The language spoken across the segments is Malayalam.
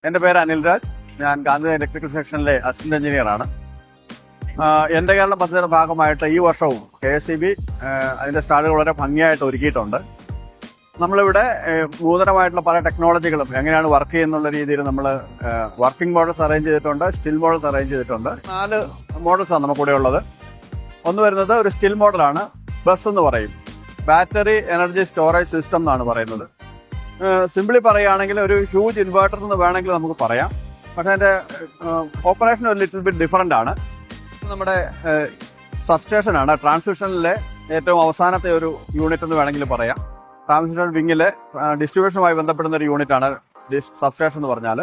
എൻ്റെ പേര് അനിൽരാജ്. ഞാൻ ഗാന്ധി ഇലക്ട്രിക്കൽ സെക്ഷനിലെ അസിസ്റ്റന്റ് എഞ്ചിനീയറാണ്. എൻ്റെ കേരള പദ്ധതിയുടെ ഭാഗമായിട്ട് ഈ വർഷവും KSEB അതിൻ്റെ സ്റ്റാളുകൾ വളരെ ഭംഗിയായിട്ട് ഒരുക്കിയിട്ടുണ്ട്. നമ്മളിവിടെ നൂതനമായിട്ടുള്ള പല ടെക്നോളജികളും എങ്ങനെയാണ് വർക്ക് ചെയ്യുന്നുള്ള രീതിയിൽ നമ്മൾ വർക്കിംഗ് മോഡൽസ് അറേഞ്ച് ചെയ്തിട്ടുണ്ട്, സ്റ്റിൽ മോഡൽസ് അറേഞ്ച് ചെയ്തിട്ടുണ്ട്. 4 മോഡൽസാണ് നമുക്കിവിടെ ഉള്ളത്. ഒന്ന് വരുന്നത് ഒരു സ്റ്റിൽ മോഡലാണ്, ബസ് എന്ന് പറയും. ബാറ്ററി എനർജി സ്റ്റോറേജ് സിസ്റ്റം എന്നാണ് പറയുന്നത്. സിംപിളി പറയുകയാണെങ്കിൽ ഒരു ഹ്യൂജ് ഇൻവേർട്ടർ എന്ന് വേണമെങ്കിൽ നമുക്ക് പറയാം. പക്ഷേ അതിൻ്റെ ഓപ്പറേഷൻ ഒരു ലിറ്റിൽ ബിറ്റ് ഡിഫറൻ്റ് ആണ്. നമ്മുടെ സബ്സ്റ്റേഷനാണ്, ട്രാൻസ്മിഷനിലെ ഏറ്റവും അവസാനത്തെ ഒരു യൂണിറ്റ് എന്ന് വേണമെങ്കിൽ പറയാം. ട്രാൻസ്മിഷൻ വിങ്ങിലെ ഡിസ്ട്രിബ്യൂഷനുമായി ബന്ധപ്പെടുന്ന ഒരു യൂണിറ്റാണ് സബ്സ്റ്റേഷൻ എന്ന് പറഞ്ഞാൽ.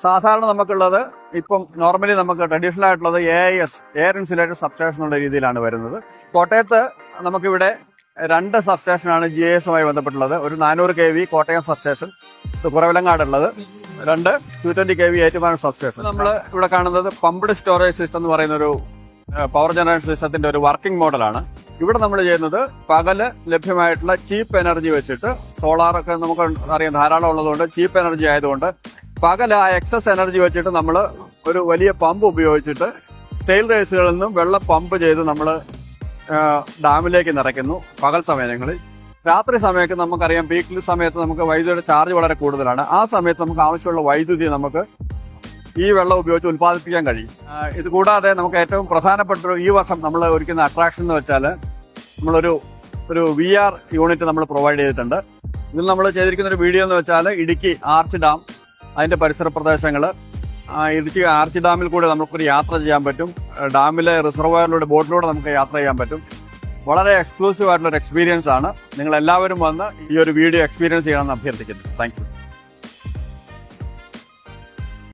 സാധാരണ നമുക്കുള്ളത് ഇപ്പം നോർമലി നമുക്ക് ട്രഡീഷണൽ ആയിട്ടുള്ളത് AIS, എയർ ഇൻസുലേറ്റഡ് സബ്സ്റ്റേഷൻ എന്നുള്ള രീതിയിലാണ് വരുന്നത്. കോട്ടയത്ത് നമുക്കിവിടെ 2 സബ്സ്റ്റേഷനാണ് GIS-മായി ബന്ധപ്പെട്ടുള്ളത്. ഒരു 400 kV കോട്ടയം സബ്സ്റ്റേഷൻ, കുറവിലങ്ങാടുള്ളത്. 2 220 kV ഏറ്റുമാനൂർ സബ്സ്റ്റേഷൻ. നമ്മൾ ഇവിടെ കാണുന്നത് പമ്പ്ഡ് സ്റ്റോറേജ് സിസ്റ്റം എന്ന് പറയുന്ന ഒരു പവർ ജനറേഷൻ സിസ്റ്റത്തിന്റെ ഒരു വർക്കിംഗ് മോഡലാണ്. ഇവിടെ നമ്മൾ ചെയ്യുന്നത് പകല് ലഭ്യമായിട്ടുള്ള ചീപ്പ് എനർജി വെച്ചിട്ട്, സോളാറൊക്കെ നമുക്ക് അറിയാം ധാരാളം ഉള്ളതുകൊണ്ട്, ചീപ്പ് എനർജി ആയതുകൊണ്ട് പകല് ആ എക്സസ് എനർജി വെച്ചിട്ട് നമ്മൾ ഒരു വലിയ പമ്പ് ഉപയോഗിച്ചിട്ട് ടെയിൽ റേസുകളിൽ നിന്നും വെള്ളം പമ്പ് ചെയ്ത് നമ്മൾ ഡാമിലേക്ക് നിറയ്ക്കുന്നു പകൽ സമയങ്ങളിൽ. രാത്രി സമയത്ത് നമുക്കറിയാം പീക്ക് സമയത്ത് നമുക്ക് വൈദ്യുതിയുടെ ചാർജ് വളരെ കൂടുതലാണ്. ആ സമയത്ത് നമുക്ക് ആവശ്യമുള്ള വൈദ്യുതി നമുക്ക് ഈ വെള്ളം ഉപയോഗിച്ച് ഉൽപ്പാദിപ്പിക്കാൻ കഴിയും. ഇത് കൂടാതെ നമുക്ക് ഏറ്റവും പ്രധാനപ്പെട്ട ഈ വർഷം നമ്മൾ ഒരുക്കുന്ന അട്രാക്ഷൻ എന്ന് വെച്ചാൽ നമ്മളൊരു VR യൂണിറ്റ് നമ്മൾ പ്രൊവൈഡ് ചെയ്തിട്ടുണ്ട്. ഇതിൽ നമ്മൾ ചെയ്തിരിക്കുന്ന ഒരു വീഡിയോ എന്ന് വെച്ചാൽ ഇടുക്കി ആർച്ച് ഡാം, അതിൻ്റെ പരിസര പ്രദേശങ്ങൾ. ഇടുക്കി ആർച്ച് ഡാമിൽ കൂടെ നമുക്കൊരു യാത്ര ചെയ്യാൻ പറ്റും. ഡാമിലെ റിസർവോയറിലൂടെ ബോട്ടിലൂടെ നമുക്ക് യാത്ര ചെയ്യാൻ പറ്റും. വളരെ എക്സ്ക്ലൂസീവ് ആയിട്ടുള്ള ഒരു എക്സ്പീരിയൻസ് ആണ്. നിങ്ങൾ എല്ലാവരും വന്ന് ഈ ഒരു വീഡിയോ എക്സ്പീരിയൻസ് ചെയ്യണമെന്ന് അഭ്യർത്ഥിക്കുന്നു. Thank you.